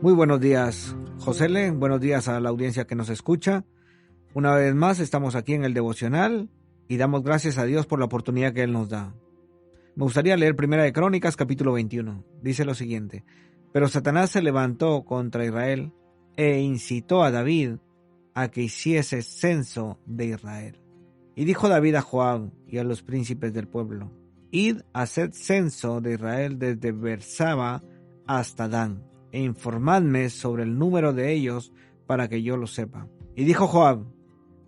Muy buenos días, Josele. Buenos días a la audiencia que nos escucha. Una vez más estamos aquí en el devocional y damos gracias a Dios por la oportunidad que Él nos da. Me gustaría leer Primera de Crónicas, capítulo 21. Dice lo siguiente: Pero Satanás se levantó contra Israel e incitó a David a que hiciese censo de Israel. Y dijo David a Joab y a los príncipes del pueblo: Id, haced censo de Israel desde Bersaba hasta Dan, e informadme sobre el número de ellos para que yo lo sepa. Y dijo Joab: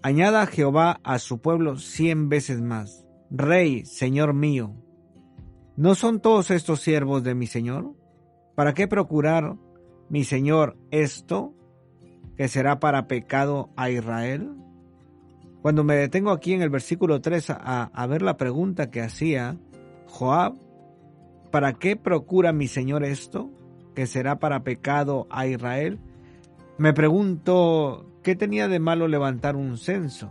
Añada Jehová a su pueblo 100 veces más. Rey, señor mío, ¿no son todos estos siervos de mi señor? ¿Para qué procurar mi señor esto, que será para pecado a Israel? Cuando me detengo aquí en el versículo 3 a ver la pregunta que hacía Joab, ¿para qué procura mi señor esto, que será para pecado a Israel? Me pregunto, ¿qué tenía de malo levantar un censo?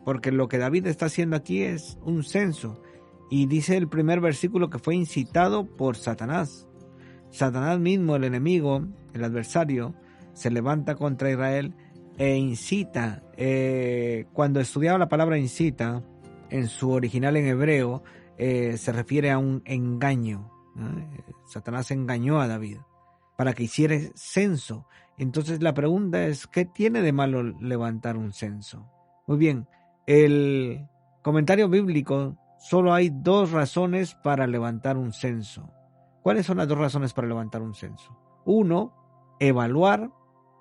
Porque lo que David está haciendo aquí es un censo. Y dice el primer versículo que fue incitado por Satanás. Satanás mismo, el enemigo, el adversario, se levanta contra Israel e incita. Cuando estudiaba la palabra incita, en su original en hebreo, se refiere a un engaño. Satanás engañó a David para que hiciera censo. Entonces la pregunta es, ¿qué tiene de malo levantar un censo? Muy bien, el comentario bíblico: solo hay 2 razones para levantar un censo. ¿Cuáles son las 2 razones para levantar un censo? 1, evaluar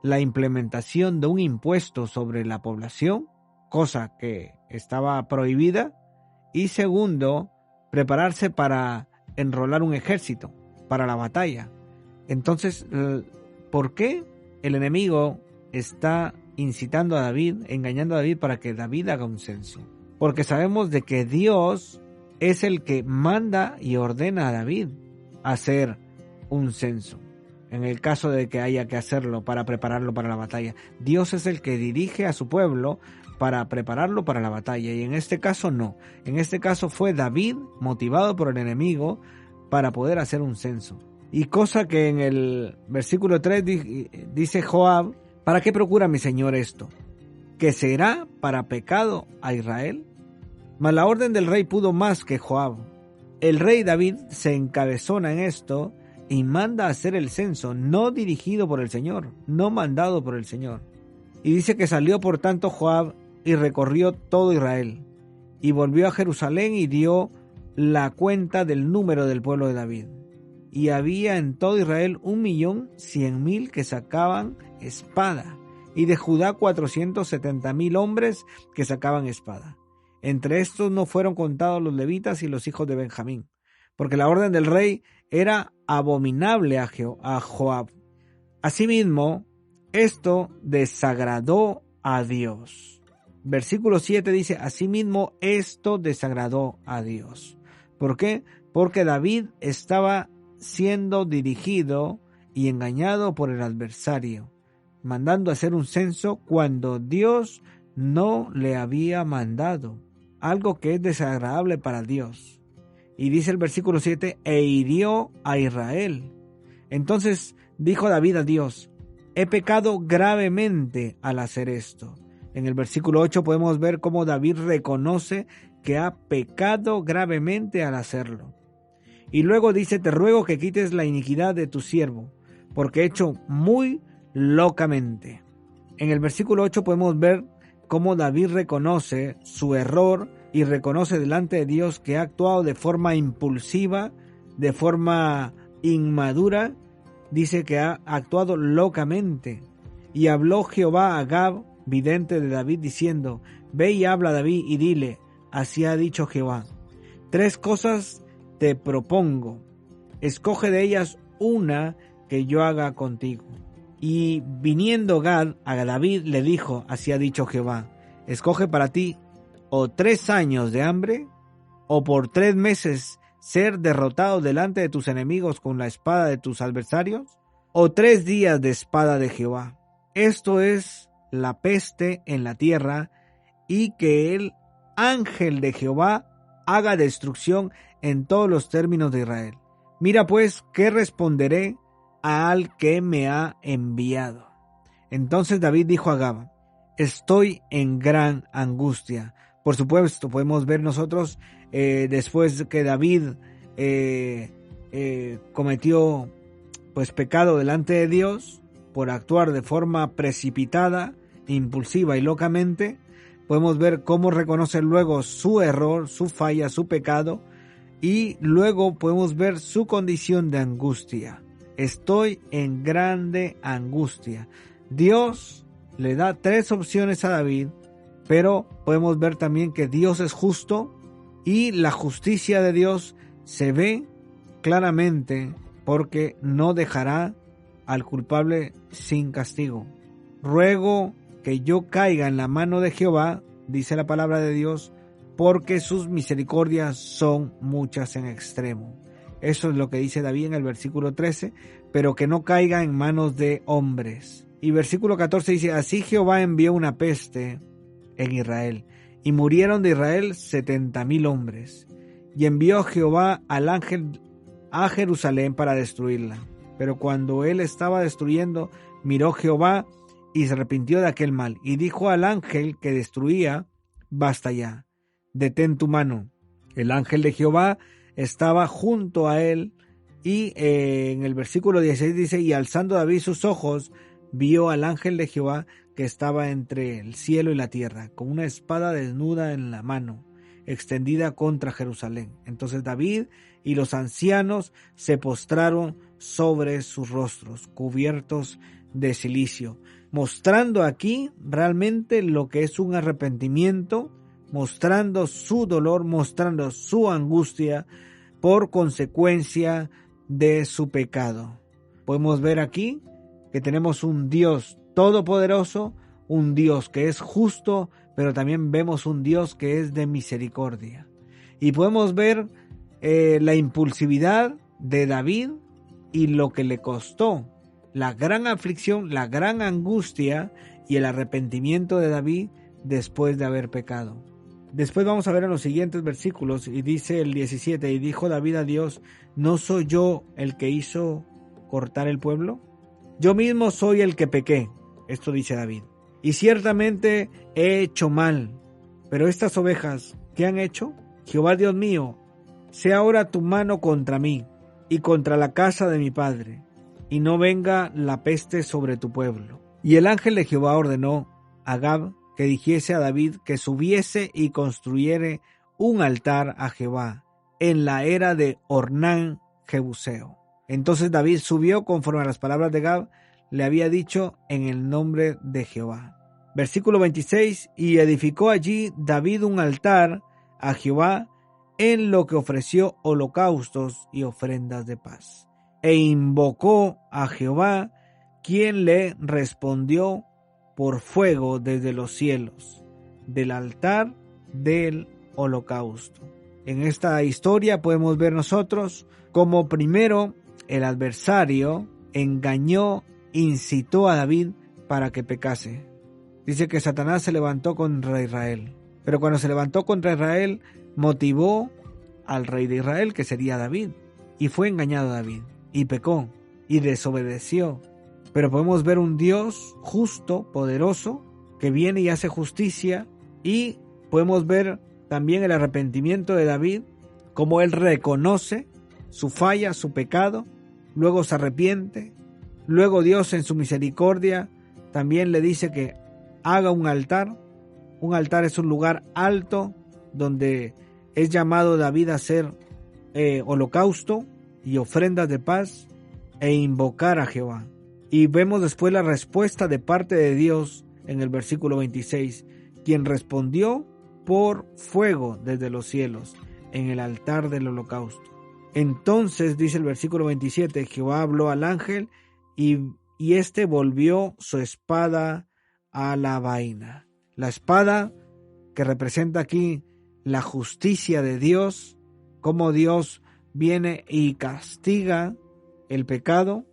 la implementación de un impuesto sobre la población, cosa que estaba prohibida. Y segundo, prepararse para enrolar un ejército para la batalla. Entonces, ¿por qué el enemigo está incitando a David, engañando a David para que David haga un censo? Porque sabemos de que Dios es el que manda y ordena a David hacer un censo. En el caso de que haya que hacerlo para prepararlo para la batalla, Dios es el que dirige a su pueblo para prepararlo para la batalla. Y en este caso no. En este caso fue David, motivado por el enemigo, para poder hacer un censo. Y cosa que en el versículo 3 dice Joab: ¿para qué procura mi señor esto, que será para pecado a Israel? Mas la orden del rey pudo más que Joab. El rey David se encabezona en esto y manda a hacer el censo, no dirigido por el Señor, no mandado por el Señor. Y dice que salió por tanto Joab y recorrió todo Israel, y volvió a Jerusalén y dio la cuenta del número del pueblo de David. Y había en todo Israel 1.100.000 que sacaban espada, y de Judá 470.000 hombres que sacaban espada. Entre estos no fueron contados los levitas y los hijos de Benjamín, porque la orden del rey era abominable a Joab. Asimismo, esto desagradó a Dios. Versículo 7 dice: asimismo, esto desagradó a Dios. ¿Por qué? Porque David estaba siendo dirigido y engañado por el adversario, mandando a hacer un censo cuando Dios no le había mandado, algo que es desagradable para Dios. Y dice el versículo 7, e hirió a Israel. Entonces dijo David a Dios: he pecado gravemente al hacer esto. En el versículo 8 podemos ver cómo David reconoce que ha pecado gravemente al hacerlo. Y luego dice: te ruego que quites la iniquidad de tu siervo, porque he hecho muy locamente. En el versículo 8 podemos ver cómo David reconoce su error y reconoce delante de Dios que ha actuado de forma impulsiva, de forma inmadura. Dice que ha actuado locamente. Y habló Jehová a Gad, vidente de David, diciendo: ve y habla a David y dile: así ha dicho Jehová, 3 cosas te propongo, escoge de ellas una que yo haga contigo. Y viniendo Gad a David le dijo: así ha dicho Jehová, escoge para ti o 3 años de hambre, o por 3 meses ser derrotado delante de tus enemigos con la espada de tus adversarios, o 3 días de espada de Jehová. Esto es la peste en la tierra, y que el ángel de Jehová haga destrucción en todos los términos de Israel. Mira pues qué responderé al que me ha enviado. Entonces David dijo a Gab: estoy en gran angustia. Por supuesto, podemos ver nosotros, después que David cometió pues pecado delante de Dios por actuar de forma precipitada, impulsiva y locamente, podemos ver cómo reconoce luego su error, su falla, su pecado, y luego podemos ver su condición de angustia. Estoy en grande angustia. Dios le da 3 opciones a David, pero podemos ver también que Dios es justo y la justicia de Dios se ve claramente porque no dejará al culpable sin castigo. Ruego que yo caiga en la mano de Jehová, dice la palabra de Dios, porque sus misericordias son muchas en extremo. Eso es lo que dice David en el versículo 13, pero que no caiga en manos de hombres. Y versículo 14 dice: así Jehová envió una peste en Israel, y murieron de Israel 70,000 hombres. Y envió Jehová al ángel a Jerusalén para destruirla. Pero cuando él estaba destruyendo, miró Jehová y se arrepintió de aquel mal, y dijo al ángel que destruía: basta ya, detén tu mano. El ángel de Jehová estaba junto a él, y en el versículo 16 dice: y alzando David sus ojos, vio al ángel de Jehová que estaba entre el cielo y la tierra, con una espada desnuda en la mano, extendida contra Jerusalén. Entonces David y los ancianos se postraron sobre sus rostros, cubiertos de cilicio, mostrando aquí realmente lo que es un arrepentimiento, mostrando su dolor, mostrando su angustia por consecuencia de su pecado. Podemos ver aquí que tenemos un Dios todopoderoso, un Dios que es justo, pero también vemos un Dios que es de misericordia. Y podemos ver la impulsividad de David y lo que le costó, la gran aflicción, la gran angustia y el arrepentimiento de David después de haber pecado. Después vamos a ver en los siguientes versículos, y dice el 17: y dijo David a Dios: ¿no soy yo el que hizo cortar el pueblo? Yo mismo soy el que pequé. Esto dice David. Y ciertamente he hecho mal. Pero estas ovejas, ¿qué han hecho? Jehová Dios mío, sea ahora tu mano contra mí y contra la casa de mi padre, y no venga la peste sobre tu pueblo. Y el ángel de Jehová ordenó a Gab que dijese a David que subiese y construyere un altar a Jehová en la era de Ornán Jebuseo. Entonces David subió conforme a las palabras de Gab le había dicho, en el nombre de Jehová. Versículo 26: y edificó allí David un altar a Jehová, en lo que ofreció holocaustos y ofrendas de paz. E invocó a Jehová, quien le respondió por fuego desde los cielos, del altar del holocausto. En esta historia podemos ver nosotros cómo primero el adversario engañó, incitó a David para que pecase. Dice que Satanás se levantó contra Israel, pero cuando se levantó contra Israel, motivó al rey de Israel, que sería David, y fue engañado David, y pecó, y desobedeció. Pero podemos ver un Dios justo, poderoso, que viene y hace justicia, y podemos ver también el arrepentimiento de David, como él reconoce su falla, su pecado, luego se arrepiente, luego Dios en su misericordia también le dice que haga un altar. Un altar es un lugar alto donde es llamado David a hacer holocausto y ofrendas de paz e invocar a Jehová. Y vemos después la respuesta de parte de Dios en el versículo 26, quien respondió por fuego desde los cielos en el altar del holocausto. Entonces dice el versículo 27, Jehová habló al ángel y éste volvió su espada a la vaina. La espada que representa aquí la justicia de Dios, cómo Dios viene y castiga el pecado.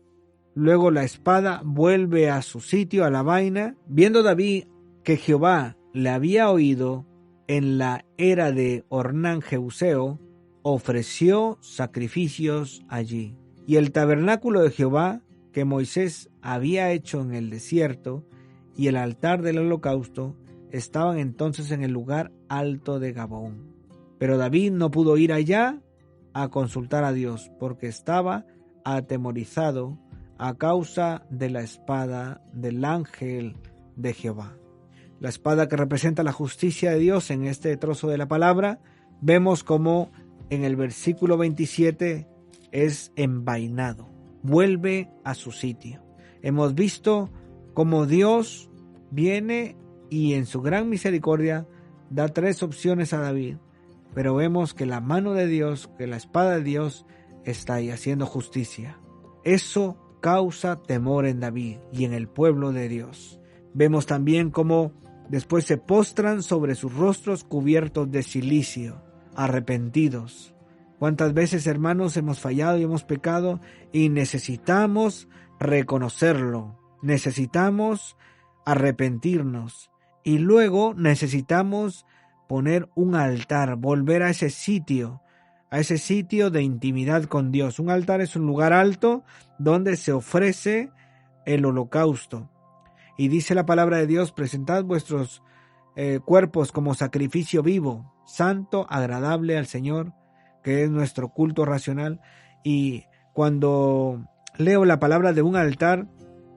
Luego la espada vuelve a su sitio, a la vaina. Viendo David que Jehová le había oído en la era de Ornán Jebuseo, ofreció sacrificios allí. Y el tabernáculo de Jehová que Moisés había hecho en el desierto y el altar del holocausto estaban entonces en el lugar alto de Gabaón. Pero David no pudo ir allá a consultar a Dios porque estaba atemorizado a causa de la espada del ángel de Jehová. La espada que representa la justicia de Dios en este trozo de la palabra, vemos como en el versículo 27 es envainado, vuelve a su sitio. Hemos visto cómo Dios viene y en su gran misericordia da 3 opciones a David, pero vemos que la mano de Dios, que la espada de Dios está ahí haciendo justicia. Eso causa temor en David y en el pueblo de Dios. Vemos también cómo después se postran sobre sus rostros cubiertos de cilicio, arrepentidos. ¿Cuántas veces, hermanos, hemos fallado y hemos pecado y necesitamos reconocerlo? Necesitamos arrepentirnos y luego necesitamos poner un altar, volver a ese sitio de intimidad con Dios. Un altar es un lugar alto donde se ofrece el holocausto. Y dice la palabra de Dios, presentad vuestros cuerpos como sacrificio vivo, santo, agradable al Señor, que es nuestro culto racional. Y cuando leo la palabra de un altar,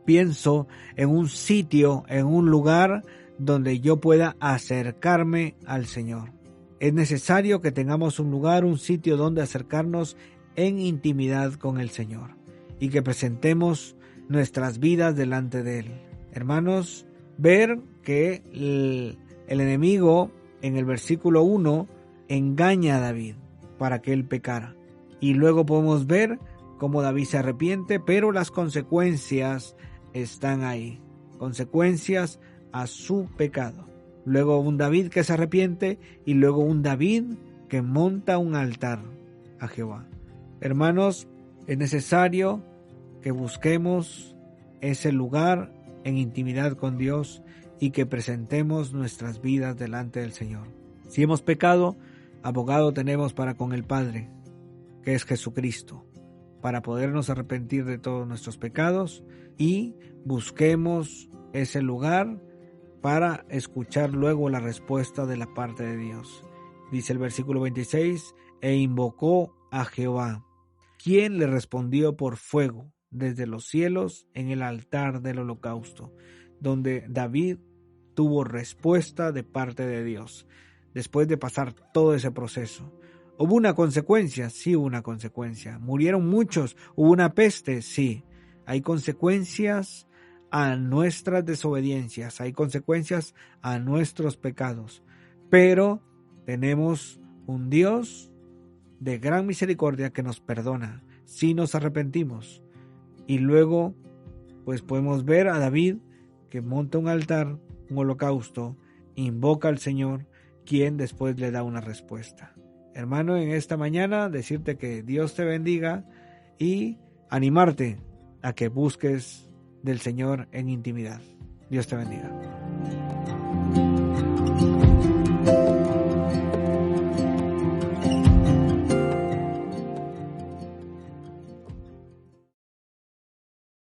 pienso en un sitio, en un lugar donde yo pueda acercarme al Señor. Es necesario que tengamos un lugar, un sitio donde acercarnos en intimidad con el Señor y que presentemos nuestras vidas delante de Él. Hermanos, ver que el enemigo en el versículo 1 engaña a David para que él pecara. Y luego podemos ver cómo David se arrepiente, pero las consecuencias están ahí. Consecuencias a su pecado. Luego un David que se arrepiente y luego un David que monta un altar a Jehová. Hermanos, es necesario que busquemos ese lugar en intimidad con Dios y que presentemos nuestras vidas delante del Señor. Si hemos pecado, abogado tenemos para con el Padre, que es Jesucristo, para podernos arrepentir de todos nuestros pecados y busquemos ese lugar para escuchar luego la respuesta de la parte de Dios. Dice el versículo 26, e invocó a Jehová, quien le respondió por fuego desde los cielos en el altar del holocausto, donde David tuvo respuesta de parte de Dios, después de pasar todo ese proceso. ¿Hubo una consecuencia? Sí, hubo una consecuencia. ¿Murieron muchos? ¿Hubo una peste? Sí. Hay consecuencias a nuestras desobediencias, hay consecuencias a nuestros pecados, pero tenemos un Dios de gran misericordia que nos perdona si nos arrepentimos. Y luego pues podemos ver a David que monta un altar, un holocausto, invoca al Señor, quien después le da una respuesta. Hermano, en esta mañana decirte que Dios te bendiga y animarte a que busques del Señor en intimidad. Dios te bendiga.